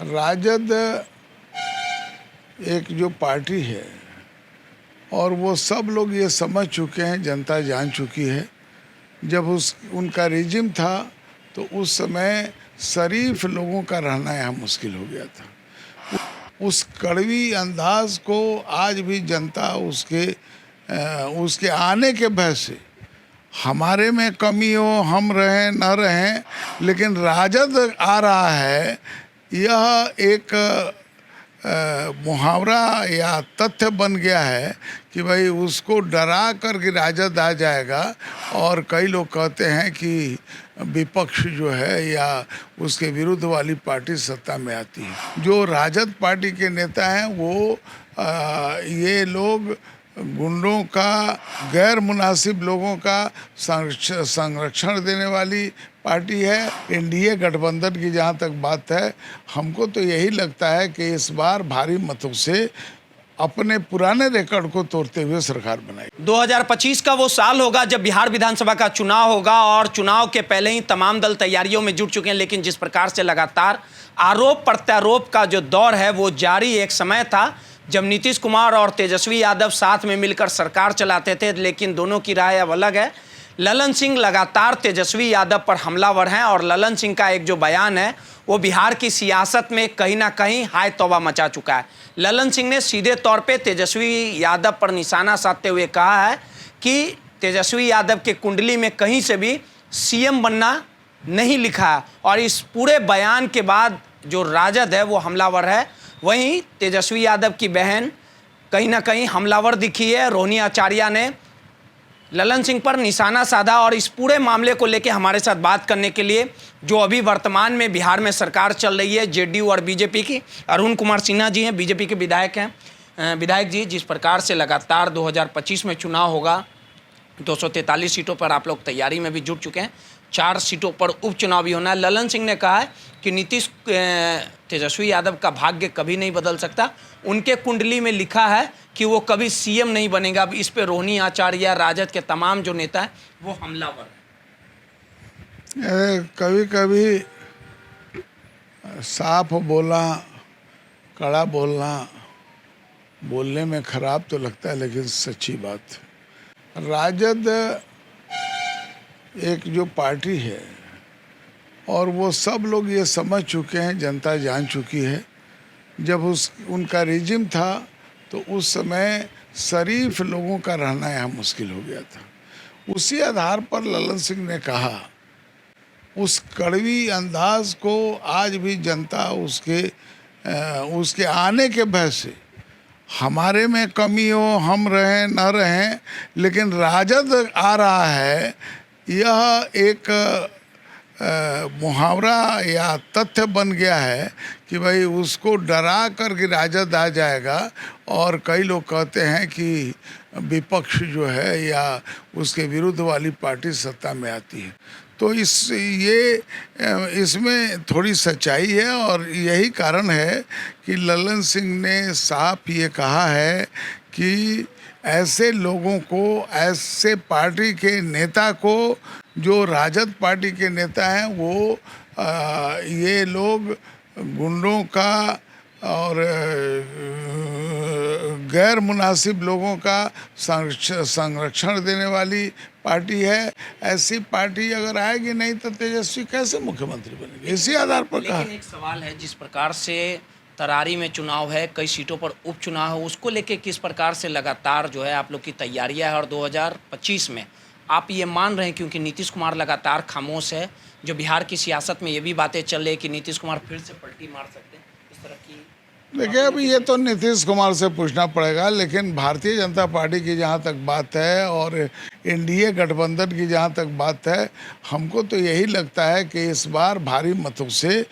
राजद एक जो पार्टी है और वो सब लोग ये समझ चुके हैं, जनता जान चुकी है। जब उनका रिजिम था तो उस समय शरीफ लोगों का रहना यहाँ मुश्किल हो गया था। उस कड़वी अंदाज को आज भी जनता उसके आने के भय से, हमारे में कमी हो, हम रहें न रहें, लेकिन राजद आ रहा है, यह एक मुहावरा या तथ्य बन गया है कि भाई उसको डरा कर के राजद आ जाएगा। और कई लोग कहते हैं कि विपक्ष जो है या उसके विरुद्ध वाली पार्टी सत्ता में आती है। जो राजद पार्टी के नेता हैं वो ये लोग गुंडों का, गैर मुनासिब लोगों का संरक्षण देने वाली पार्टी है। एनडीए गठबंधन की जहाँ तक बात है, हमको तो यही लगता है कि इस बार भारी मतों से अपने पुराने रिकॉर्ड को तोड़ते हुए सरकार बनाएगी। 2025 का वो साल होगा जब बिहार विधानसभा का चुनाव होगा और चुनाव के पहले ही तमाम दल तैयारियों में जुट चुके हैं। लेकिन जिस प्रकार से लगातार आरोप प्रत्यारोप का जो दौर है वो जारी, एक समय था जब नीतीश कुमार और तेजस्वी यादव साथ में मिलकर सरकार चलाते थे, लेकिन दोनों की राय अब अलग है। ललन सिंह लगातार तेजस्वी यादव पर हमलावर हैं और ललन सिंह का एक जो बयान है वो बिहार की सियासत में कहीं ना कहीं हाय तौबा मचा चुका है। ललन सिंह ने सीधे तौर पे तेजस्वी यादव पर निशाना साधते हुए कहा है कि तेजस्वी यादव के कुंडली में कहीं से भी सीएम बनना नहीं लिखा है। और इस पूरे बयान के बाद जो राजद है वो हमलावर है। वहीं तेजस्वी यादव की बहन कहीं ना कहीं हमलावर दिखी है। रोहिणी आचार्य ने ललन सिंह पर निशाना साधा और इस पूरे मामले को लेकर हमारे साथ बात करने के लिए जो अभी वर्तमान में बिहार में सरकार चल रही है जेडीयू और बीजेपी की, अरुण कुमार सिन्हा जी हैं, बीजेपी के विधायक हैं। विधायक जी, जिस प्रकार से लगातार 2025 में चुनाव होगा, 243 सीटों पर आप लोग तैयारी में भी जुट चुके हैं, 4 सीटों पर उपचुनाव भी होना है। ललन सिंह ने कहा है कि तेजस्वी यादव का भाग्य कभी नहीं बदल सकता, उनके कुंडली में लिखा है कि वो कभी सीएम नहीं बनेगा। अब इस पे रोहिणी आचार्य, राजद के तमाम जो नेता हैं वो हमलावर हैं। कभी कभी साफ बोलना, कड़ा बोलना, बोलने में खराब तो लगता है लेकिन सच्ची बात है। राजद एक जो पार्टी है और वो सब लोग ये समझ चुके हैं, जनता जान चुकी है। जब उनका रिजिम था तो उस समय शरीफ लोगों का रहना यहाँ मुश्किल हो गया था। उसी आधार पर ललन सिंह ने कहा, उस कड़वी अंदाज को आज भी जनता उसके आने के भय से, हमारे में कमी हो, हम रहें न रहें, लेकिन राजद आ रहा है, यह एक मुहावरा या तथ्य बन गया है कि भाई उसको डरा कर के राजद आ जाएगा। और कई लोग कहते हैं कि विपक्ष जो है या उसके विरुद्ध वाली पार्टी सत्ता में आती है। तो इसमें थोड़ी सच्चाई है और यही कारण है कि ललन सिंह ने साफ ये कहा है कि ऐसे लोगों को, ऐसे पार्टी के नेता को, जो राजद पार्टी के नेता हैं, वो ये लोग गुंडों का और गैर मुनासिब लोगों का संरक्षण देने वाली पार्टी है। ऐसी पार्टी अगर आएगी नहीं तो तेजस्वी कैसे मुख्यमंत्री बनेगी? इसी आधार पर कहा। लेकिन एक सवाल है, जिस प्रकार से तरारी में चुनाव है, कई सीटों पर उपचुनाव है, उसको लेके किस प्रकार से लगातार जो है आप लोग की तैयारियां है और 2025 में आप ये मान रहे हैं, क्योंकि नीतीश कुमार लगातार खामोश है, जो बिहार की सियासत में ये भी बातें चल रही है कि नीतीश कुमार फिर से पलटी मार सकते हैं, इस तरह की? देखिए, अभी ये तो नीतीश कुमार से पूछना पड़ेगा, लेकिन भारतीय जनता पार्टी की जहाँ तक बात है और एनडीए गठबंधन की जहाँ तक बात है, हमको तो यही लगता है कि इस बार भारी मतों से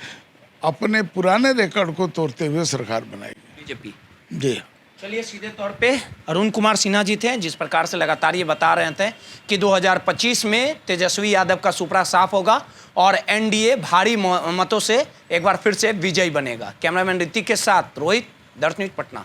अपने पुराने रिकॉर्ड को तोड़ते हुए सरकार बनाएगी बीजेपी। जी। चलिए, सीधे तौर पे अरुण कुमार सिन्हा जी थे, जिस प्रकार से लगातार ये बता रहे थे कि 2025 में तेजस्वी यादव का सुपड़ा साफ होगा और एनडीए भारी मतों से एक बार फिर से विजयी बनेगा। कैमरामैन ऋतिक के साथ रोहित, दर्श न्यूज, पटना।